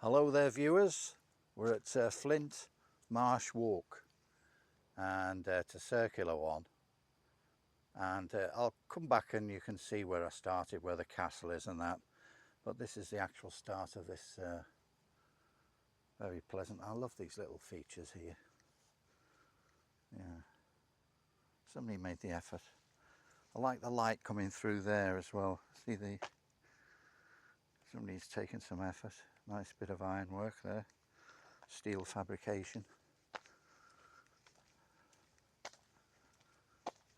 Hello there viewers, we're at Flint Marsh Walk and it's a circular one, and I'll come back and you can see where I started, where the castle is and that, but this is the actual start of this very pleasant. I love these little features here. Yeah, somebody made the effort. I like the light coming through there as well. See, somebody's taken some effort. Nice bit of ironwork there, steel fabrication.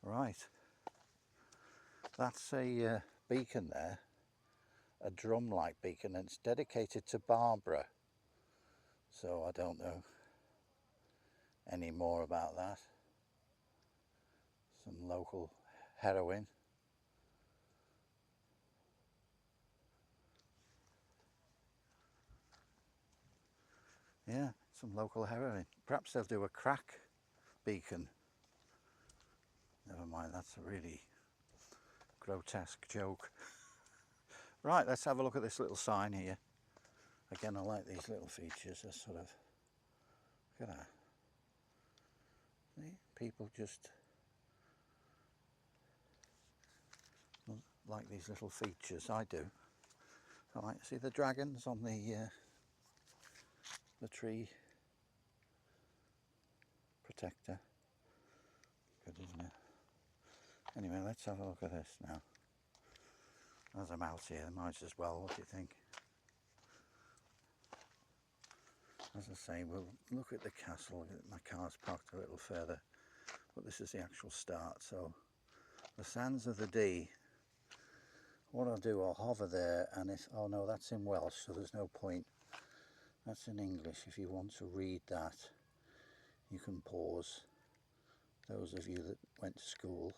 Right, that's a beacon there, a drum-like beacon, and it's dedicated to Barbara. So I don't know any more about that. Some local heroine. Yeah, some local heroine. Perhaps they'll do a crack beacon. Never mind, that's a really grotesque joke. Right, let's have a look at this little sign here. Again, I like these little features. They're sort of, look at that. See, people just like these little features. I do. I like to see the dragons on the tree protector. Good, isn't it? Anyway, let's have a look at this now. As I'm out here, I might as well. What do you think? As I say, we'll look at the castle. My car's parked a little further, but this is the actual start. So the sands of the Dee. What I'll do, I'll hover there, and if, oh no, that's in Welsh, so there's no point. That's in English. If you want to read that, you can pause. Those of you that went to school.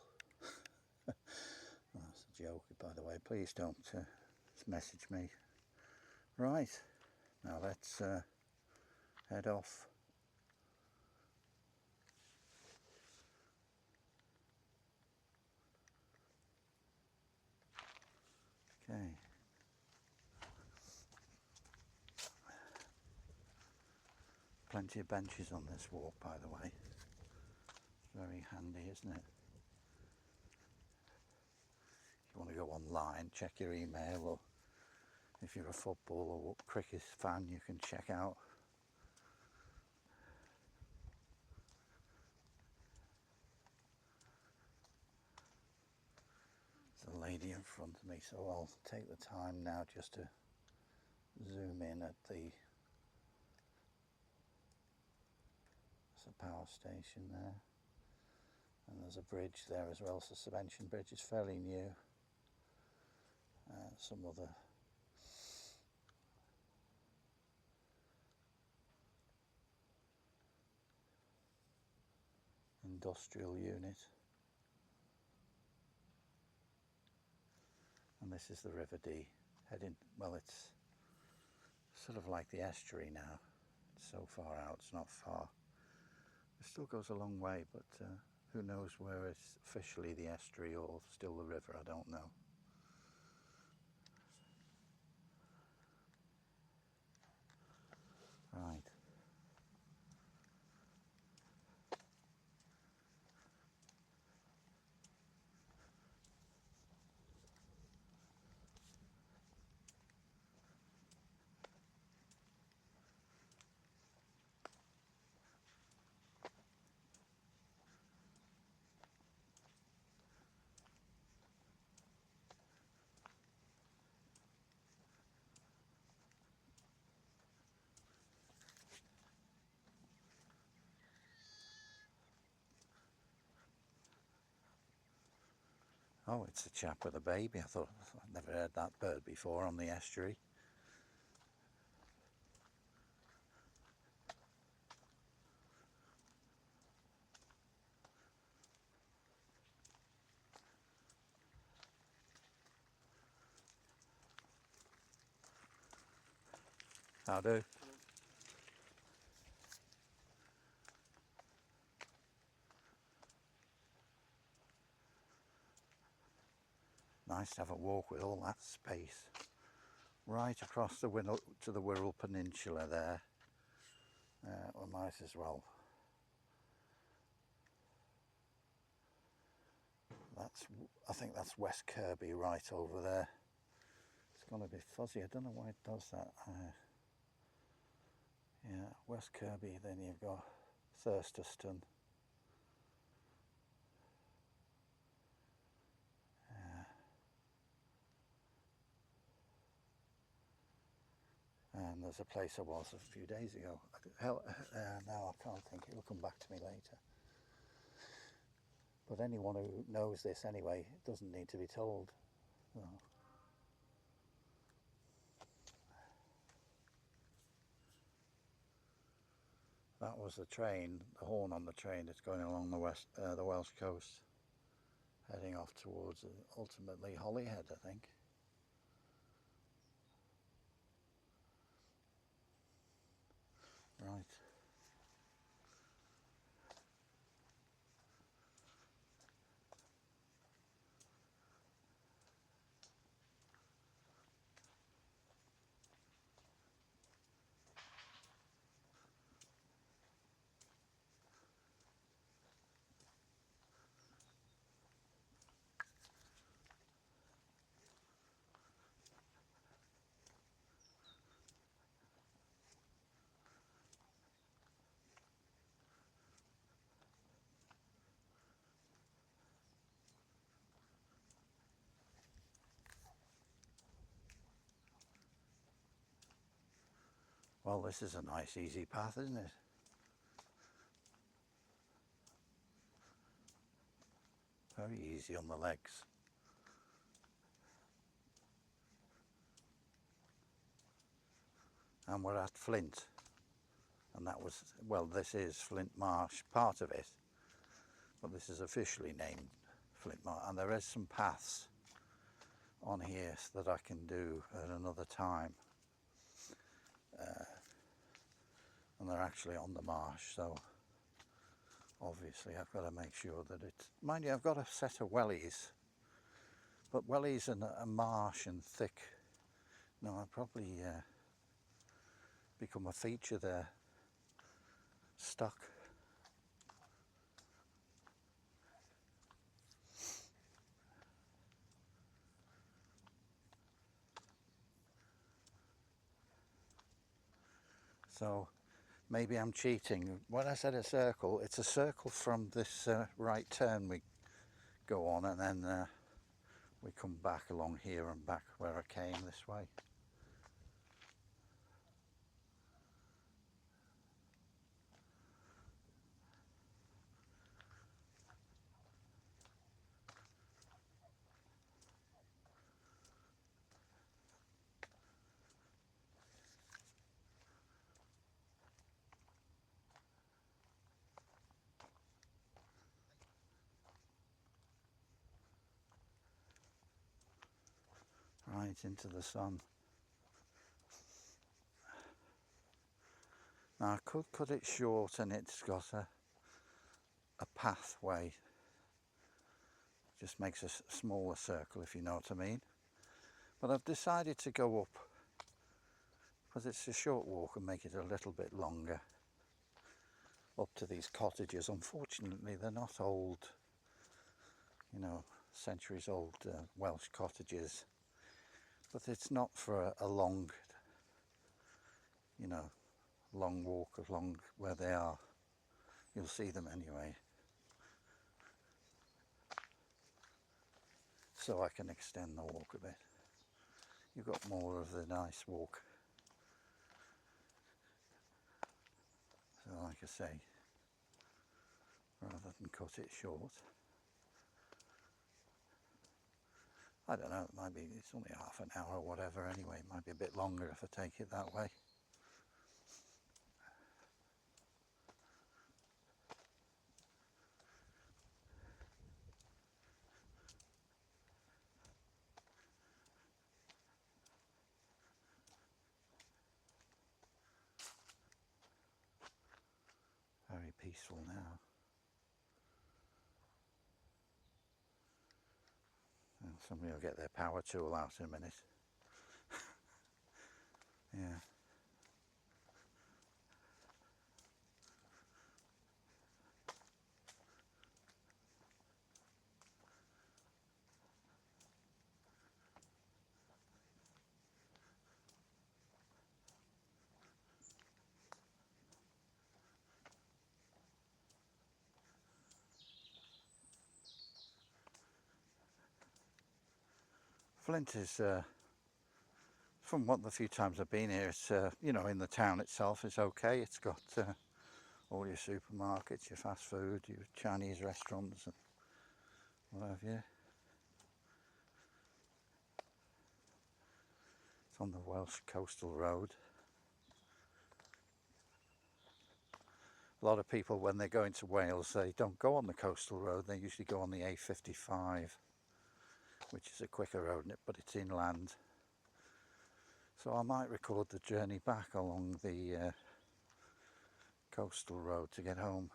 Oh, that's a joke, by the way. Please don't message me. Right, now let's head off. Okay. Plenty of benches on this walk, by the way. Very handy, isn't it? If you want to go online, check your email, or if you're a football or cricket fan, you can check out. There's a lady in front of me, so I'll take the time now just to zoom in at the power station there. And there's a bridge there as well, so suspension bridge is fairly new. Some other industrial unit. And this is the River Dee heading, well, it's sort of like the estuary now. It's so far out, it's not far. It still goes a long way, but who knows where it's officially the estuary or still the river, I don't know. Right. Oh, it's a chap with a baby. I thought, I'd never heard that bird before on the estuary. How do? Nice to have a walk with all that space. right across the to the Wirral Peninsula there. We might as well. I think that's West Kirby right over there. It's going to be fuzzy. I don't know why it does that. Yeah, West Kirby. Then you've got Thurston. And there's a place I was a few days ago. Now I can't think. It'll come back to me later. But anyone who knows this anyway, it doesn't need to be told. So. That was the train, the horn on the train that's going along the Welsh coast, heading off towards ultimately Holyhead, I think. Right. Well, this is a nice easy path, isn't it? Very easy on the legs. And we're at Flint. And that was, well, this is Flint Marsh, part of it. But this is officially named Flint Marsh. And there is some paths on here that I can do at another time. And they're actually on the marsh, so obviously I've got to make sure that it's... Mind you, I've got a set of wellies, but wellies and a marsh and thick, no, I'll probably become a feature there, stuck. So maybe I'm cheating. When I said a circle, it's a circle from this right turn we go on, and then we come back along here and back where I came this way. Right into the sun. Now I could cut it short and it's got a pathway. Just makes a smaller circle, if you know what I mean. But I've decided to go up because it's a short walk and make it a little bit longer up to these cottages. Unfortunately, they're not old, you know, centuries old Welsh cottages, but it's not for a long, you know, long walk along where they are. You'll see them anyway. So I can extend the walk a bit. You've got more of the nice walk. So like I say, rather than cut it short, I don't know, it might be, it's only half an hour or whatever anyway, it might be a bit longer if I take it that way. Very peaceful now. And somebody will get their power tool out in a minute. Yeah. Flint is, from what the few times I've been here, it's, you know, in the town itself it's okay. It's got all your supermarkets, your fast food, your Chinese restaurants and what have you. It's on the Welsh coastal road. A lot of people, when they're going to Wales, they don't go on the coastal road, they usually go on the A55, which is a quicker road, but it's inland. So I might record the journey back along the coastal road to get home.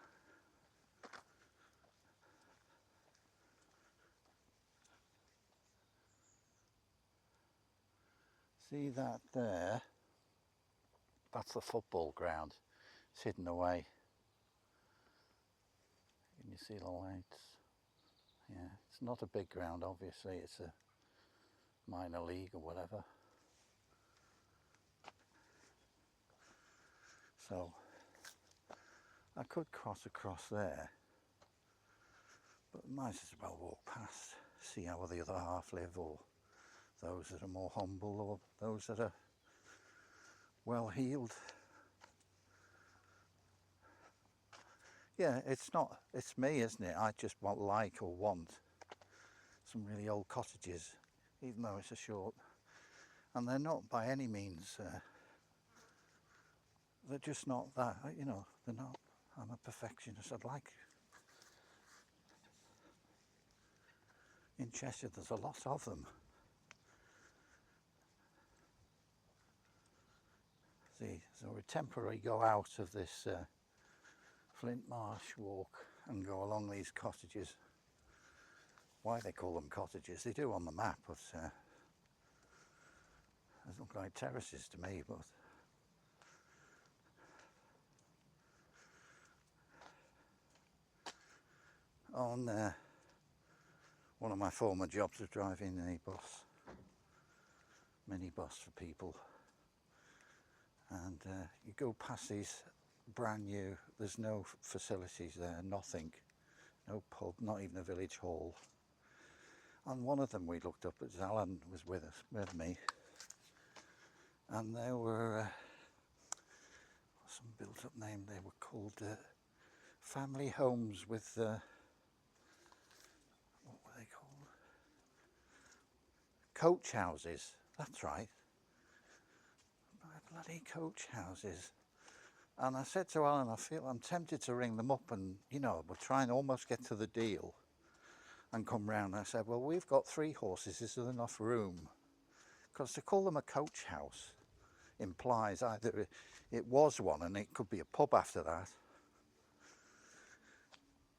See that there? That's the football ground. It's hidden away. Can you see the lights? Yeah, it's not a big ground, obviously. It's a minor league or whatever. So I could cross across there, but might as well walk past, see how the other half live, or those that are more humble, or those that are well heeled. Yeah, it's me, isn't it? I just want some really old cottages, even though it's a short, and they're not by any means, they're just not that, you know, they're not, I'm a perfectionist. I'd like, in Cheshire there's a lot of them. See, so we temporarily go out of this Flint Marsh walk and go along these cottages. Why they call them cottages, they do on the map, but they look like terraces to me. But on one of my former jobs was driving a minibus for people, and you go past these brand new, there's no facilities there, nothing, no pub, not even a village hall. And one of them we looked up, as Alan was with me, and they were some built-up name. They were called family homes with what were they called? Coach houses. That's right. Bloody coach houses. And I said to Alan, I'm tempted to ring them up and, you know, we'll try and almost get to the deal and come round. I said, well, we've got 3 horses. Is there enough room? Because to call them a coach house implies either it was one and it could be a pub after that,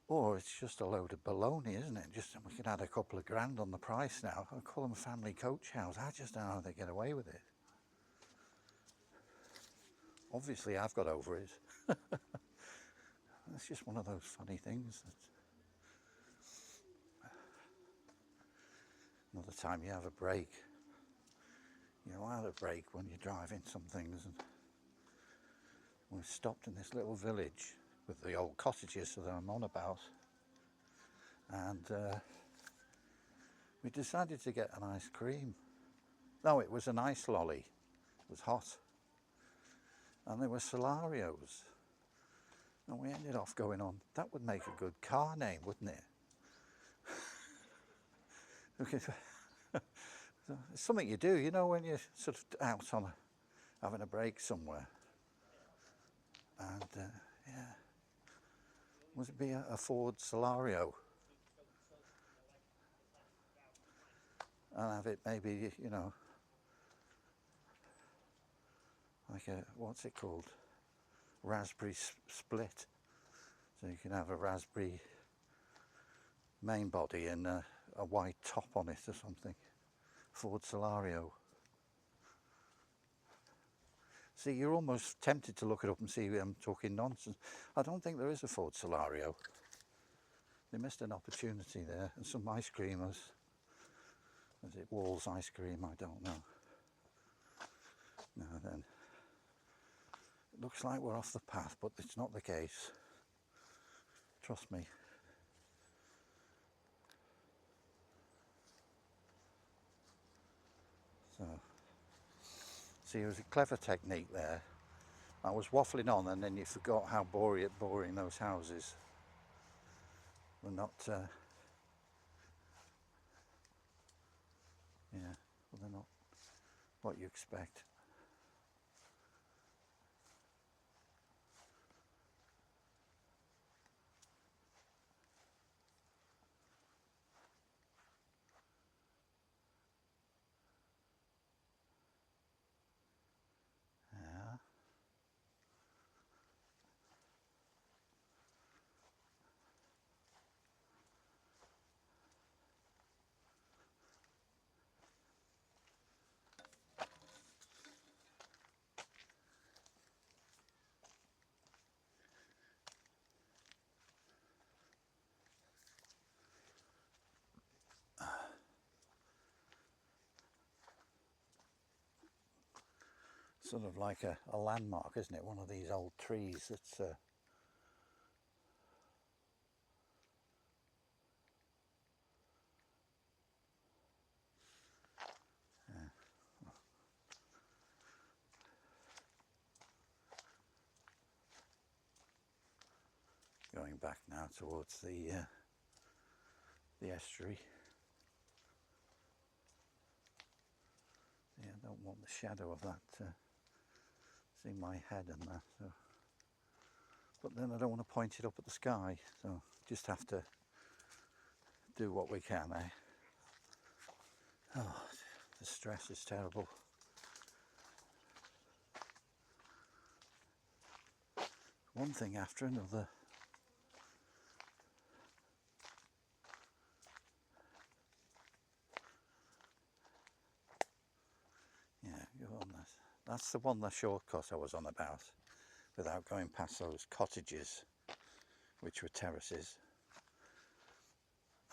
or it's just a load of baloney, isn't it? Just we could add a couple of grand on the price now. I call them a family coach house. I just don't know how they get away with it. Obviously I've got over it. It's just one of those funny things that another time you have a break. You know, I had a break when you're driving some things, and we stopped in this little village with the old cottages that I'm on about, and we decided to get an ice cream. No, it was an ice lolly. It was hot, and there were Solarios, and we ended off going on, that would make a good car name, wouldn't it? It's something you do, you know, when you're sort of out on having a break somewhere. And yeah, would it be a Ford Solario? And have it maybe, you know, like a, what's it called? Raspberry split. So you can have a raspberry main body and a white top on it or something. Ford Solario. See, you're almost tempted to look it up and see I'm talking nonsense. I don't think there is a Ford Solario. They missed an opportunity there. And some ice creamers. Is it Wall's ice cream? I don't know. Now then, it looks like we're off the path, but it's not the case. Trust me. So, see, it was a clever technique there. I was waffling on, and then you forgot how boring those houses were. Not, yeah, well, they're not what you expect. Yeah. Sort of like a landmark, isn't it? One of these old trees that's going back now towards the estuary. Yeah, I don't want the shadow of that seeing my head and that. So. But then I don't want to point it up at the sky, so just have to do what we can, eh? Oh, the stress is terrible. One thing after another. Yeah, go on. That's the one, the shortcut I was on about, without going past those cottages, which were terraces.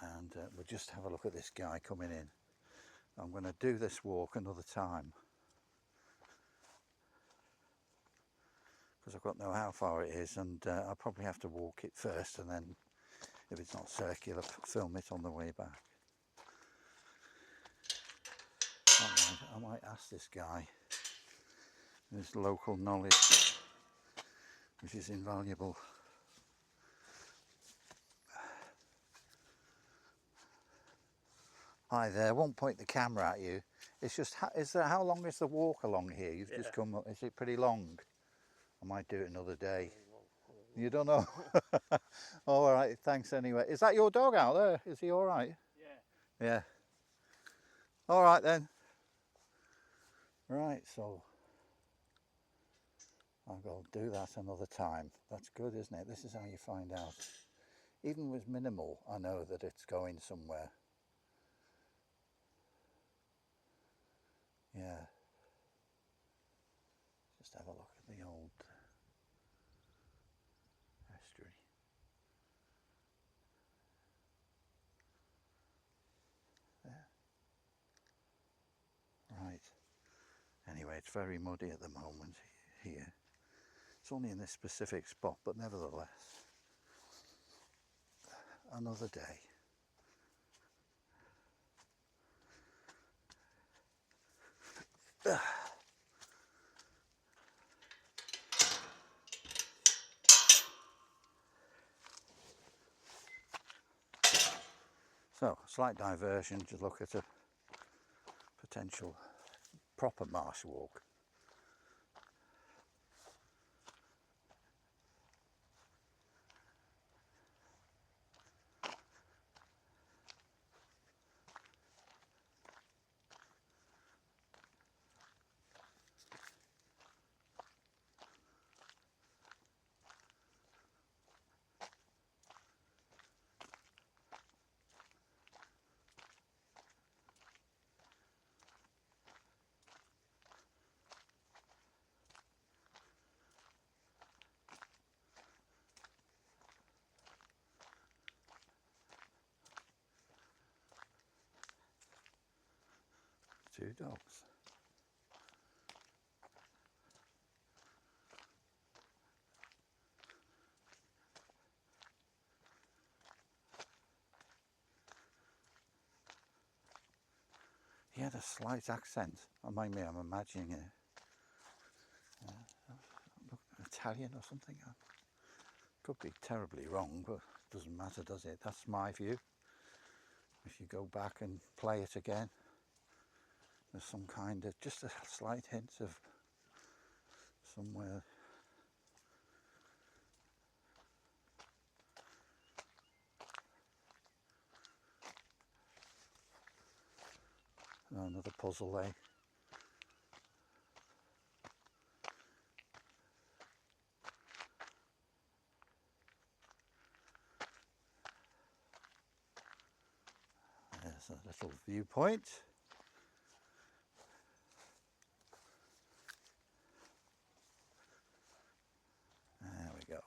And we'll just have a look at this guy coming in. I'm going to do this walk another time, because I've got to know how far it is, and I'll probably have to walk it first, and then if it's not circular, film it on the way back. I might ask this guy his local knowledge, which is invaluable. Hi there, I won't point the camera at you. It's just, how long is the walk along here? You've just come up, is it pretty long? I might do it another day. You don't know? All right, thanks anyway. Is that your dog out there? Is he all right? Yeah. Yeah. All right then. Right, so I'll go do that another time. That's good, isn't it? This is how you find out. Even with minimal, I know that it's going somewhere. Yeah. Just have a look at the old estuary. There. Right. Anyway, it's very muddy at the moment here. It's only in this specific spot, but nevertheless, another day. So, slight diversion to look at a potential proper marsh walk. two dogs. He had a slight accent. Mind me, I'm imagining it. Italian or something. Could be terribly wrong, but it doesn't matter, does it? That's my view. If you go back and play it again, there's some kind of, just a slight hint of somewhere. Oh, another puzzle there. There's a little viewpoint. There we go.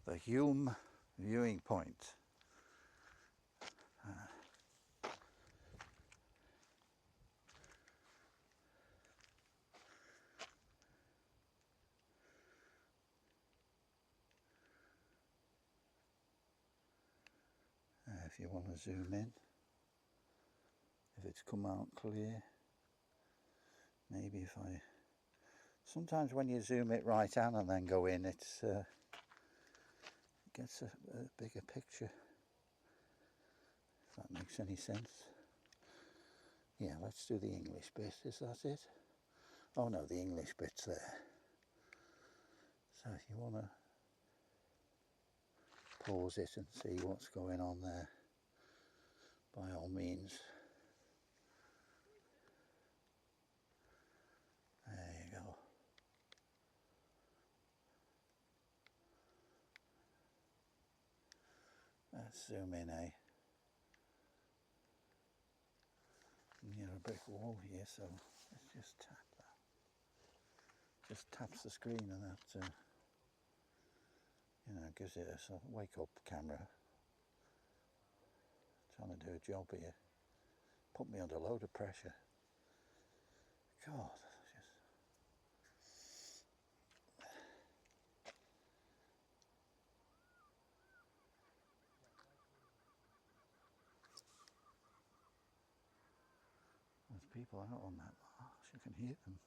The Hume viewing point. If you want to zoom in, if it's come out clear, maybe if I, sometimes when you zoom it right out and then go in, it gets a bigger picture, if that makes any sense. Yeah, let's do the English bit, is that it? Oh no, the English bit's there. So if you want to pause it and see what's going on there, by all means. There you go. Let's zoom in, near a brick wall here, so let's just tap that. Just taps the screen and that, you know, gives it a sort of wake up camera. Trying to do a job here. Put me under a load of pressure. God, there's people out on that marsh, you can hear them.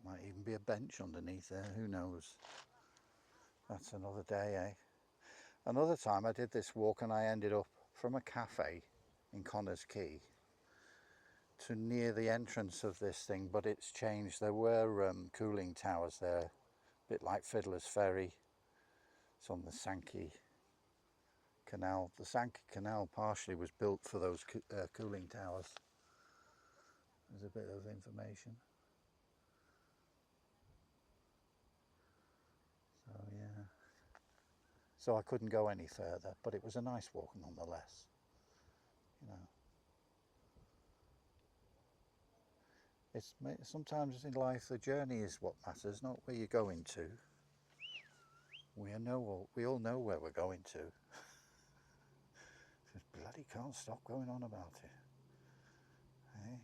Might even be a bench underneath there, who knows. That's another day, eh? Another time I did this walk and I ended up from a cafe in Connors Quay to near the entrance of this thing, but it's changed. There were cooling towers there, a bit like Fiddler's Ferry. It's on the Sankey Canal. The Sankey Canal partially was built for those cooling towers. There's a bit of information. So yeah. So I couldn't go any further, but it was a nice walk nonetheless. You know. It's sometimes in life the journey is what matters, not where you're going to. We all know where we're going to. Just bloody can't stop going on about it. Eh?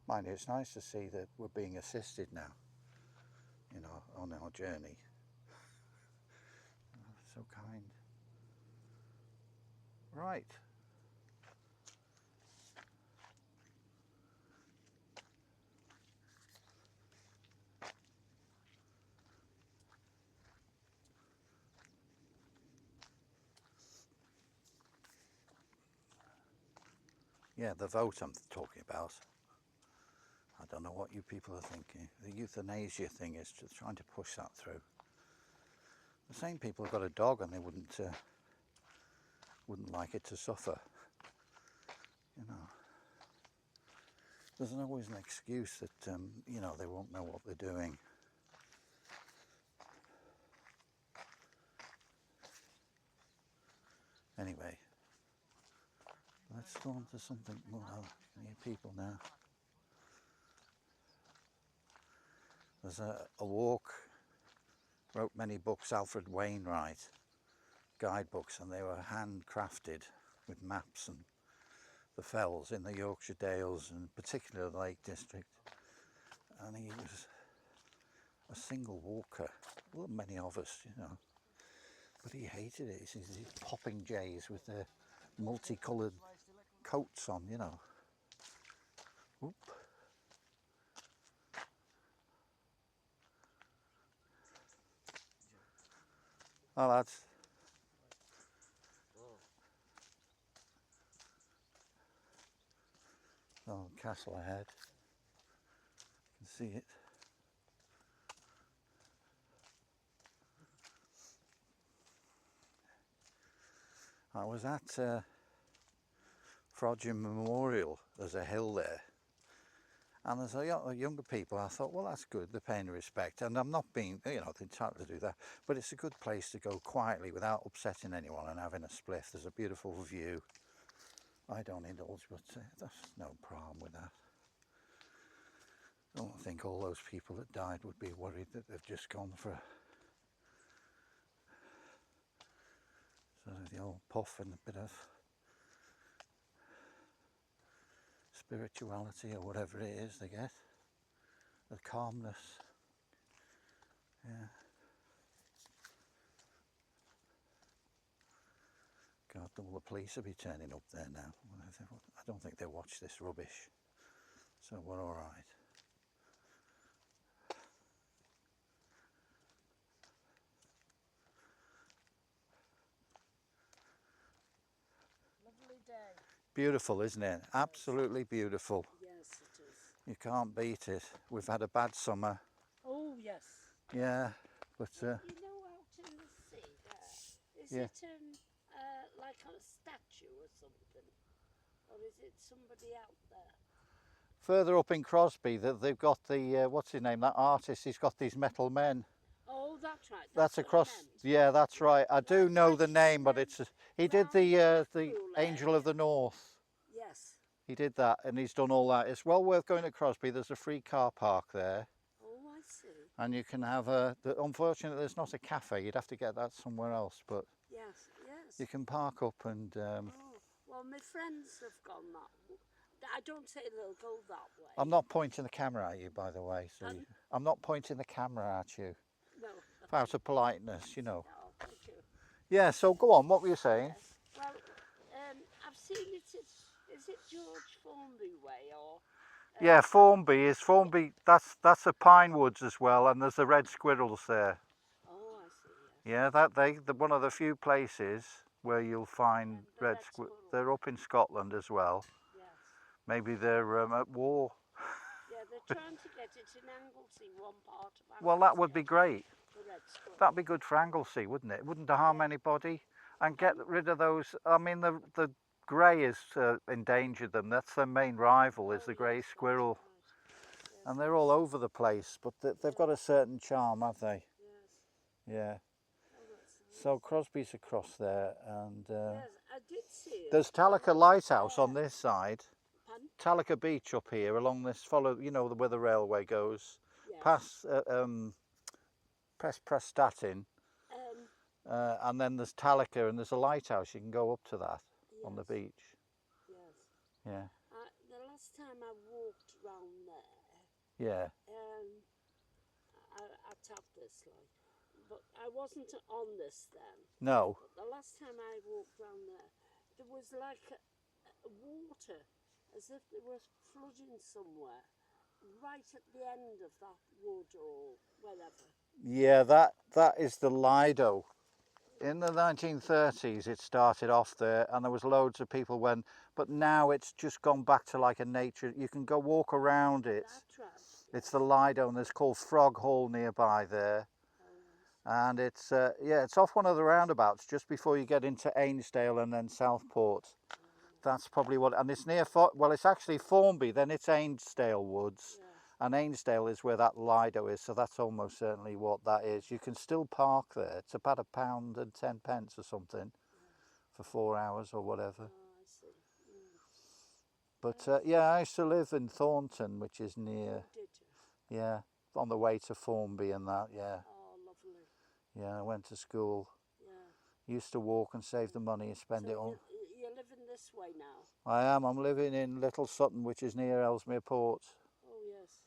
Mind you, it's nice to see that we're being assisted now, you know, on our journey. Oh, so kind. Right. Yeah, the vote I'm talking about. I don't know what you people are thinking. The euthanasia thing is just trying to push that through. The same people have got a dog and they wouldn't like it to suffer. You know, there's always an excuse that you know, they won't know what they're doing. Anyway, let's go on to something more near people now. There's a walk, wrote many books, Alfred Wainwright, guidebooks, and they were handcrafted with maps and the fells in the Yorkshire Dales and particularly the Lake District. And he was a single walker, well, many of us, you know, but he hated it. He sees these popping jays with their multicoloured coats on, you know. Oop. Oh, lads. Oh, castle ahead. You can see it. I was at Frodsham Memorial. There's a hill there, and there's younger people. I thought, well, that's good, they're paying respect, and I'm not being, you know, they're entitled to do that, but it's a good place to go quietly without upsetting anyone and having a spliff. There's a beautiful view. I don't indulge, but there's no problem with that. I don't think all those people that died would be worried that they've just gone for sort of the old puff and a bit of spirituality or whatever it is they get, the calmness. Yeah. God, all the police will be turning up there now. I don't think they watch this rubbish, so we're all right. Lovely day. Beautiful, isn't it? Absolutely beautiful. Yes, it is. You can't beat it. We've had a bad summer. Oh, yes. Yeah, but You know, out in the sea there, is yeah. it like a statue or something? Or is it somebody out there? Further up in Crosby, they've got the, what's his name, that artist, he's got these metal men. Oh, that's right. That's across, yeah, that's right. I do know the name, but it's, he did the Angel of the North. Yes. He did that, and he's done all that. It's well worth going to Crosby. There's a free car park there. Oh, I see. And you can have unfortunately there's not a cafe, you'd have to get that somewhere else, but Yes, yes. you can park up and... Oh, well, my friends have gone that. I don't say they'll go that way. I'm not pointing the camera at you, by the way. So I'm not pointing the camera at you. No. Out of politeness, you know. No, thank you. Yeah, so go on, what were you saying? Yes. Well, I've seen it, is it George Formby Way or... Yeah, Formby, that's the pine woods as well, and there's the red squirrels there. Oh, I see, yes. Yeah, one of the few places where you'll find red squirrels. They're up in Scotland as well. Yes. Maybe they're at war. Yeah, they're trying to get it in Anglesey, one part of Anglesey. Well, that would be great. The red squirrel. That'd be good for Anglesey, wouldn't it? It wouldn't harm anybody. And get rid of those, I mean, the grey has endangered them. That's their main rival, is the grey squirrel. Right. Yes. And they're all over the place, but they've got a certain charm, have they? Yes. Yeah. Oh, that's nice. So Crosby's across there, and yes, I did see it. there's Talika Lighthouse on this side. Pardon? Talika Beach up here, along this, you know, where the railway goes, Yes. past Prestatyn, and then there's Talika, and there's a lighthouse. You can go up to that on the beach. Yes. Yeah. The last time I walked round there, Yeah. I tapped this like, but I wasn't on this then. No. But the last time I walked round there was like a water, as if there was flooding somewhere, right at the end of that wood or whatever. Yeah, that is the Lido. In the 1930s it started off there, and there was loads of people but now it's just gone back to like a nature, you can go walk around it. That's right. It's the Lido, and there's called Frog Hall nearby there. And it's it's off one of the roundabouts just before you get into Ainsdale and then Southport. That's probably what, and it's near, well, it's actually Formby, then it's Ainsdale Woods. Yes. And Ainsdale is where that Lido is, so that's almost certainly what that is. You can still park there. It's about £1.10 or something for 4 hours or whatever. Oh, I see. But yeah, I used to live in Thornton, which is near. Oh, did you? Yeah, on the way to Formby and that. Yeah. Oh, lovely. Yeah, I went to school. Yeah. Used to walk and save the money and spend So it on. you're living this way now? I am. I'm living in Little Sutton, which is near Ellesmere Port. Oh, yes.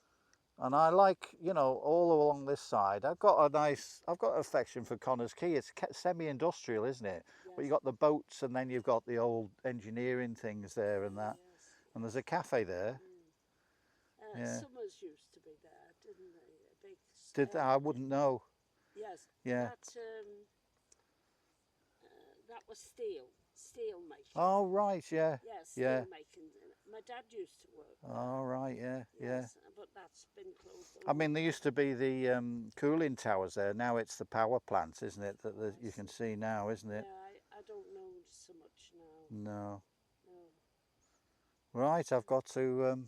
And I like, you know, all along this side. I've got an affection for Connors Quay. It's semi-industrial, isn't it? Yes. But you've got the boats and then you've got the old engineering things there and that. Yes. And there's a cafe there. Yeah. Summers used to be there, didn't they? A big. I wouldn't know. Yes. Yeah. That was steel making. Oh, right, yeah. Yes, Yeah. steel making. My dad used to work there. Oh, right, yeah, Yes, but that's been closed. I mean, there used to be the cooling towers there. Now it's the power plant, isn't it? That you can see now, isn't it? Yeah, I don't know so much now. No. No. Right, I've got to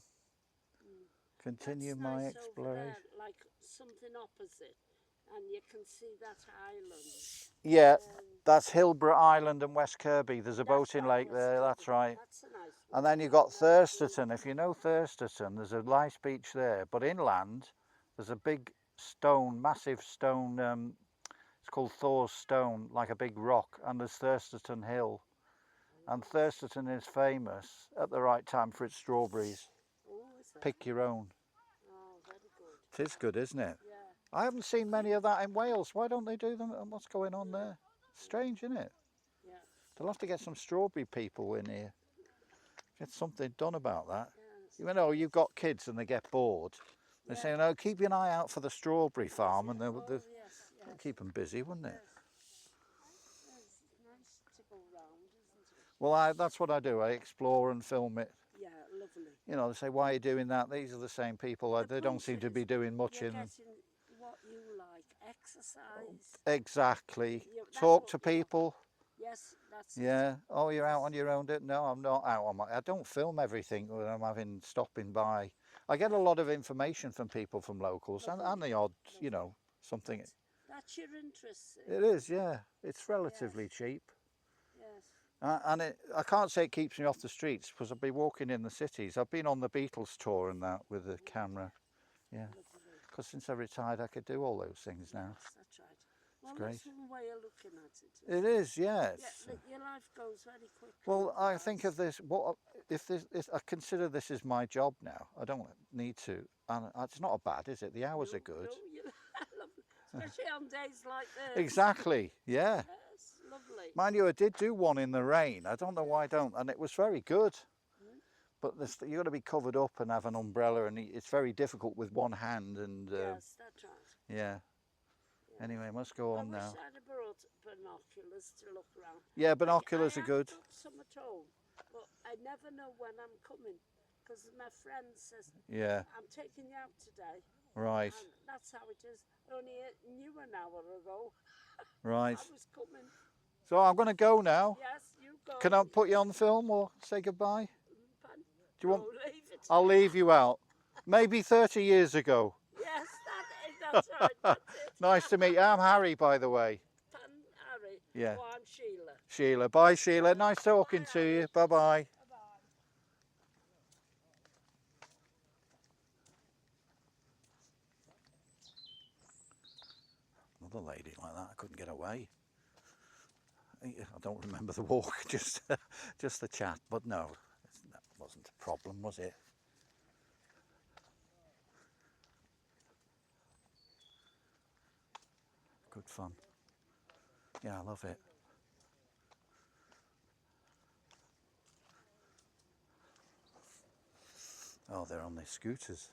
continue That's my nice over exploration. there, like something opposite, and you can see that island. Yeah, that's Hillborough Island and West Kirby. There's a boating right, lake there, that's right. That's a nice one. And then you've got Thursterton. If you know Thursterton, there's a nice beach there. But inland, there's a big stone, massive stone, it's called Thor's Stone, like a big rock, and there's Thursterton Hill. And Thursterton is famous at the right time for its strawberries. Oh, is that? Pick your own. Oh, very good. It is good, isn't it? Yeah. I haven't seen many of that in Wales. Why don't they do them? And what's going on there? Strange, isn't it? Yeah. They'll have to get some strawberry people in here. Get something done about that. Yes. You know, you've got kids and they get bored. They say, no, keep an eye out for the strawberry farm, and they'll keep them busy, wouldn't it? It's nice to go round, isn't it? Well, that's what I do. I explore and film it. Yeah, lovely. You know, they say, why are you doing that? These are the same people. They don't seem to be doing much in them. What you like, exercise. Exactly. Talk to people. Yes, that's Yeah. Oh, you're out on your own? No, I'm not out on my. I don't film everything when I'm stopping by. I get a lot of information from people, from locals, and the odd, you know, something. That's your interest. It is, yeah. It's relatively cheap. Yes. And I can't say it keeps me off the streets, because I've been walking in the cities. I've been on the Beatles tour and that with the camera. Yeah. Because since I retired, I could do all those things now. Yes, that's right. Well, great. that's one way of looking at it. It is, yeah. Your life goes very quickly. Well, I think of this. What if I consider this is my job now? I don't need to, and it's not bad, is it? The hours are good. No, especially on days like this. Exactly. Yeah. Yes, lovely. Mind you, I did do one in the rain. I don't know why I don't, and it was very good. But you've got to be covered up and have an umbrella, and it's very difficult with one hand. And yes, that's right. Yeah. Anyway, I must go on now. I wish I'd have brought binoculars to look around. Yeah, binoculars are good. I have got some at home, but I never know when I'm coming, because my friend says, yeah, I'm taking you out today. Right. And that's how it is. I only knew an hour ago. Right. I was coming. So I'm going to go now. Yes, you go. Can I put you on film or say goodbye? Do you want? Leave it. I'll leave you out. Maybe 30 years ago. Yes, that's right. That's it. Nice to meet you. I'm Harry, by the way. Harry. Yeah. Oh, I'm Sheila. Sheila. Bye, Sheila. Nice talking to you. Bye-bye. Another lady like that. I couldn't get away. I don't remember the walk, just the chat. But no, that wasn't a problem, was it? Good fun. Yeah, I love it. Oh, they're on their scooters.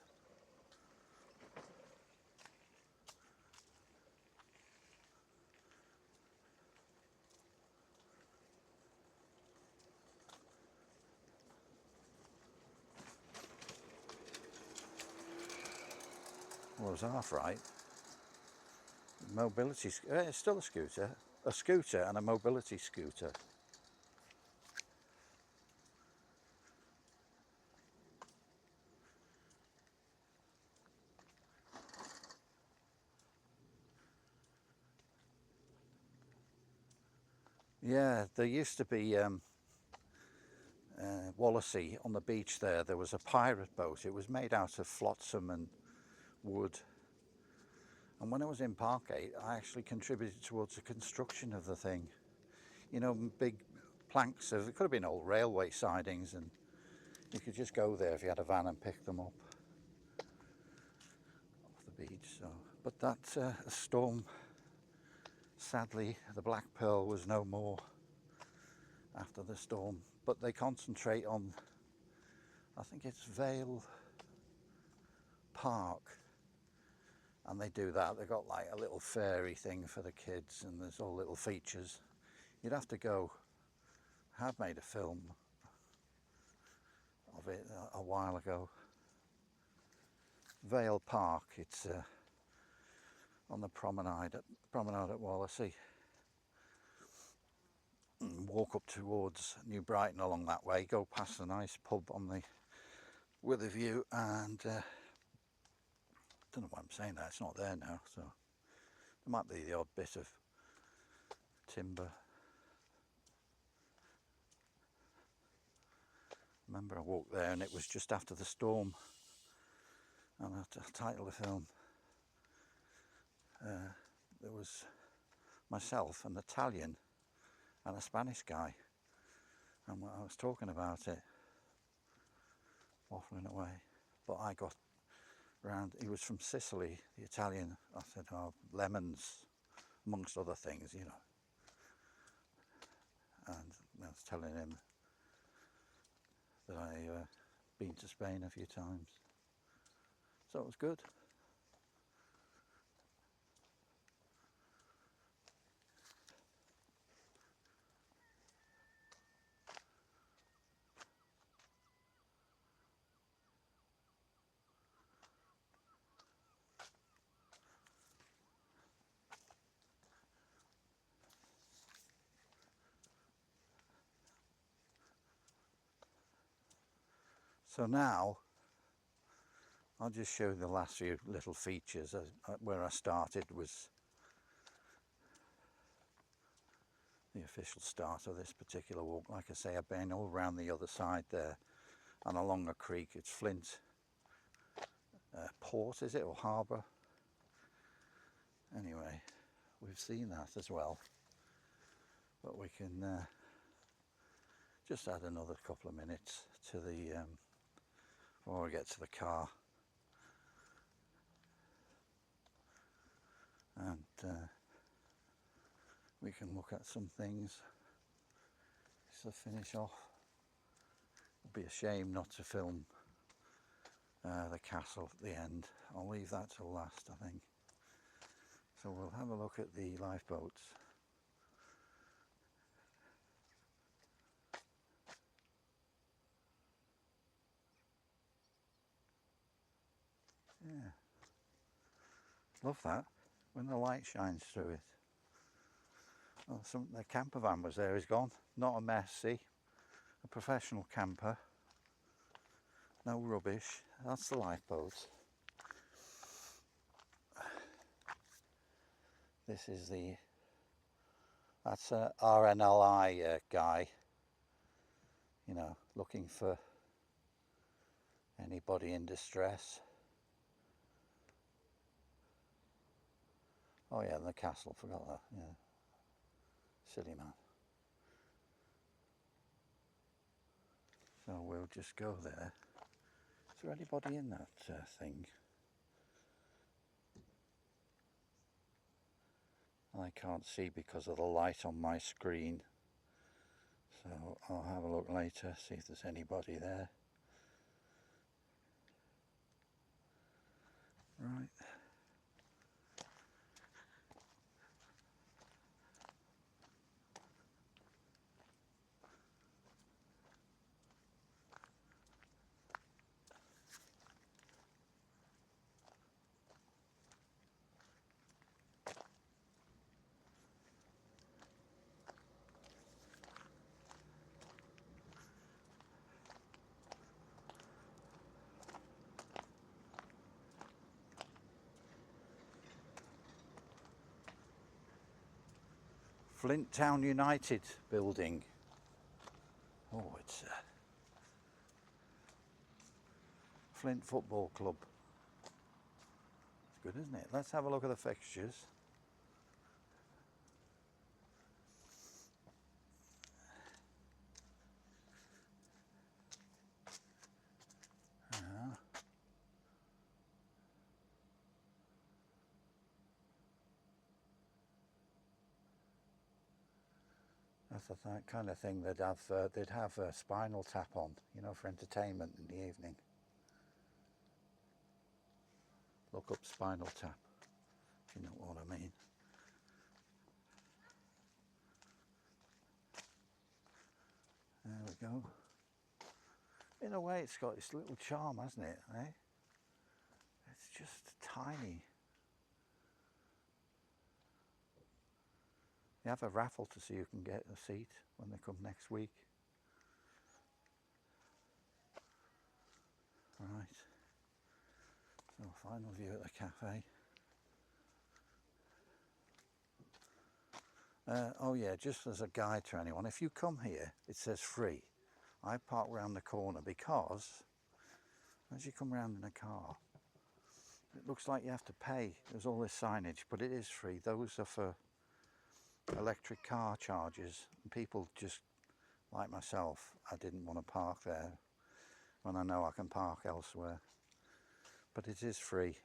Well, I was half right. Mobility, it's still a scooter and a mobility scooter. Yeah, there used to be Wallasey on the beach there. There was a pirate boat. It was made out of flotsam and wood. And when I was in Parkgate, I actually contributed towards the construction of the thing. you know, big planks of, it could have been old railway sidings, and you could just go there if you had a van and pick them up off the beach. So, but that storm, sadly, the Black Pearl was no more after the storm. But they concentrate on, I think it's Vale Park, and they do that. They've got like a little fairy thing for the kids, and there's all little features. You'd have to go. I have made a film of it a while ago. Vale Park, it's on the promenade at Wallasey. Walk up towards New Brighton along that way, go past a nice pub on the with a view, and I don't know why I'm saying that, it's not there now, so there might be the odd bit of timber. Remember I walked there and it was just after the storm, and I titled the film, there was myself, an Italian and a Spanish guy, and I was talking about it, waffling away, but I got round, he was from Sicily, the Italian. I said, oh, lemons amongst other things, you know, and I was telling him that I've been to Spain a few times, so it was good. So now I'll just show you the last few little features. Where I started was the official start of this particular walk. Like I say, I've been all around the other side there and along a creek. It's Flint Port, is it, or harbour? Anyway, we've seen that as well, but we can just add another couple of minutes to the before we get to the car, and we can look at some things to finish off. It'd be a shame not to film the castle at the end. I'll leave that till last, I think. So we'll have a look at the lifeboats. Yeah, love that when the light shines through it. Well, the camper van was there, is gone. Not a mess, see? A professional camper. No rubbish. That's the lifeboat. This is that's a RNLI guy, you know, looking for anybody in distress. Oh yeah, the castle, forgot that, yeah. Silly man. So we'll just go there. Is there anybody in that thing? I can't see because of the light on my screen. So I'll have a look later, see if there's anybody there. Right. Flint Town United building. Oh, it's Flint Football Club. It's good, isn't it? Let's have a look at the fixtures. That's that kind of thing they'd have a Spinal Tap on, you know, for entertainment in the evening. Look up Spinal Tap, if you know what I mean. There we go. In a way, it's got its little charm, hasn't it? Eh? It's just tiny. You have a raffle to see who can get a seat when they come next week. Right. So final view at the cafe. Oh yeah, just as a guide to anyone, if you come here, it says free. I park round the corner because as you come round in a car, it looks like you have to pay. There's all this signage, but it is free. Those are for electric car charges. And people just like myself, I didn't want to park there when I know I can park elsewhere. But it is free.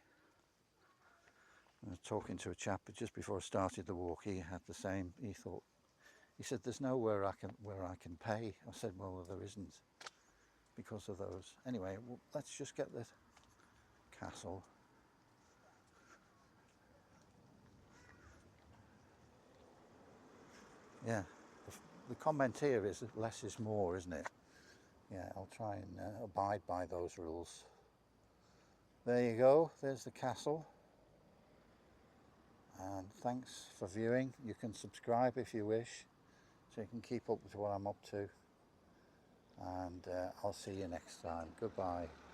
I was talking to a chap just before I started the walk. He had the same. He said, "There's nowhere I can pay." I said, "Well, there isn't because of those." Anyway, let's just get the castle. Yeah, the comment here is that less is more, isn't it? Yeah, I'll try and abide by those rules. There you go. There's the castle. And thanks for viewing. You can subscribe if you wish, so you can keep up with what I'm up to. And I'll see you next time. Goodbye.